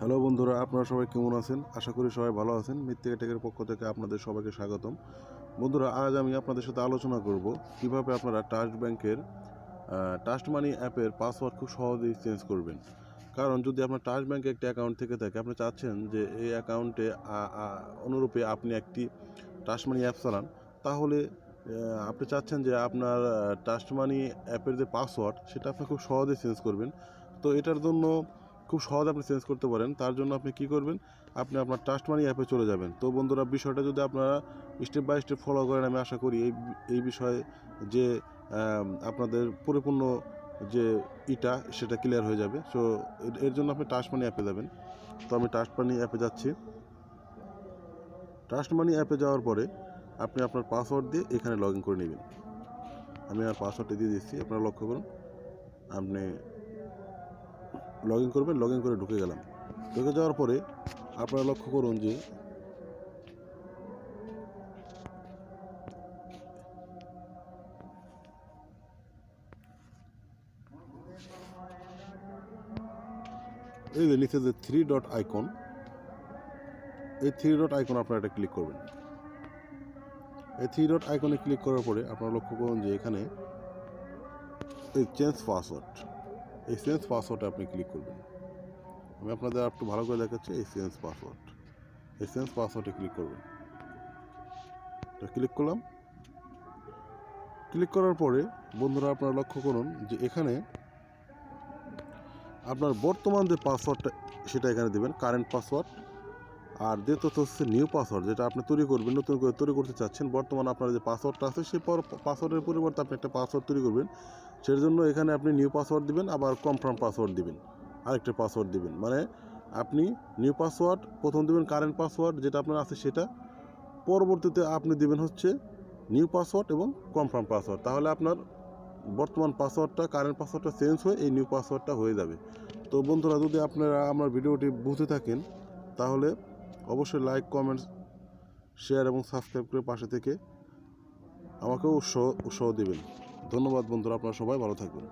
Hello বন্ধুরা, আপনারা সবাই কেমন আছেন? আশা করি সবাই ভালো আছেন। মৃত্তিকা টেকের পক্ষ থেকে আপনাদের সবাইকে স্বাগতম। বন্ধুরা, আজ আমি আপনাদের সাথে আলোচনা করব কিভাবে আপনারা ট্রাস্ট ব্যাংকের ট্রাস্ট মানি অ্যাপের পাসওয়ার্ড খুব সহজেই চেঞ্জ করবেন। কারণ যদি আপনার ট্রাস্ট ব্যাংকে একটি অ্যাকাউন্ট থেকে থাকে, আপনি চাচ্ছেন যে এই অ্যাকাউন্টে অনুরূপে আপনি একটি ট্রাস্ট মানি অ্যাপ চালান, তাহলে আপনি চাচ্ছেন যে আপনার ট্রাস্ট মানি অ্যাপের যে পাসওয়ার্ড সেটা আপনি খুব সহজেই চেঞ্জ করবেন। তো এটার জন্য খুব সহজে আপনি চেঞ্জ করতে পারেন। তার জন্য আপনি কী করবেন, আপনি আপনার ট্রাস্ট মানি অ্যাপে চলে যাবেন। তো বন্ধুরা, বিষয়টা যদি আপনারা স্টেপ বাই স্টেপ ফলো করেন, আমি আশা করি এই বিষয়ে যে আপনাদের পরিপূর্ণ যে সেটা ক্লিয়ার হয়ে যাবে। সো এর জন্য আপনি ট্রাস্ট মানি অ্যাপে যাবেন। তো আমি ট্রাস্ট মানি অ্যাপে যাচ্ছি। ট্রাস্ট মানি অ্যাপে যাওয়ার পরে আপনি আপনার পাসওয়ার্ড দিয়ে এখানে লগ ইন করে নেবেন। আমি আমার পাসওয়ার্ডটি দিয়ে দিচ্ছি, আপনারা লক্ষ্য করুন। আপনি লগ ইন করবেন, লগ ইন করে ঢুকে গেলাম। ঢুকে যাওয়ার পরে আপনারা লক্ষ্য করুন যে এই যে নিচে যে 3 ডট আইকন, এই 3 ডট আইকন আপনারা এটা ক্লিক করবেন। এই 3 ডট আইকনে ক্লিক করার পরে আপনারা লক্ষ্য করুন যে এখানে এই চেঞ্জ পাসওয়ার্ড, এই চেঞ্জ পাসওয়ার্ডে আপনি ক্লিক করবেন। আমি আপনাদের একটু ভালো করে দেখাচ্ছি। এই চেঞ্জ পাসওয়ার্ড, এই চেঞ্জ পাসওয়ার্ডে ক্লিক করবেন। ক্লিক করলাম। ক্লিক করার পরে বন্ধুরা, আপনারা লক্ষ্য করুন যে এখানে আপনার বর্তমান যে পাসওয়ার্ডটা সেটা এখানে দেবেন, কারেন্ট পাসওয়ার্ড। আর দ্বিতীয়ত হচ্ছে নিউ পাসওয়ার্ড, যেটা আপনি তৈরি করবেন, নতুন করে তৈরি করতে চাচ্ছেন। বর্তমানে আপনার যে পাসওয়ার্ডটা আছে সেই পাসওয়ার্ডের পরিবর্তে আপনি একটা পাসওয়ার্ড তৈরি করবেন। সেই জন্য এখানে আপনি নিউ পাসওয়ার্ড দিবেন, আবার কনফার্ম পাসওয়ার্ড দিবেন, আরেকটা পাসওয়ার্ড দিবেন। মানে আপনি নিউ পাসওয়ার্ড প্রথম দিবেন, কারেন্ট পাসওয়ার্ড যেটা আপনার আছে সেটা, পরবর্তীতে আপনি দিবেন হচ্ছে নিউ পাসওয়ার্ড এবং কনফার্ম পাসওয়ার্ড। তাহলে আপনার বর্তমান পাসওয়ার্ডটা, কারেন্ট পাসওয়ার্ডটা চেঞ্জ হয়ে এই নিউ পাসওয়ার্ডটা হয়ে যাবে। তো বন্ধুরা, যদি আপনারা আমার ভিডিওটি বুঝতে থাকেন তাহলে অবশ্যই লাইক, কমেন্ট, শেয়ার এবং সাবস্ক্রাইব করে পাশে থেকে আমাকেও উৎসাহ দেবেন। ধন্যবাদ বন্ধুরা, আপনারা সবাই ভালো থাকবেন।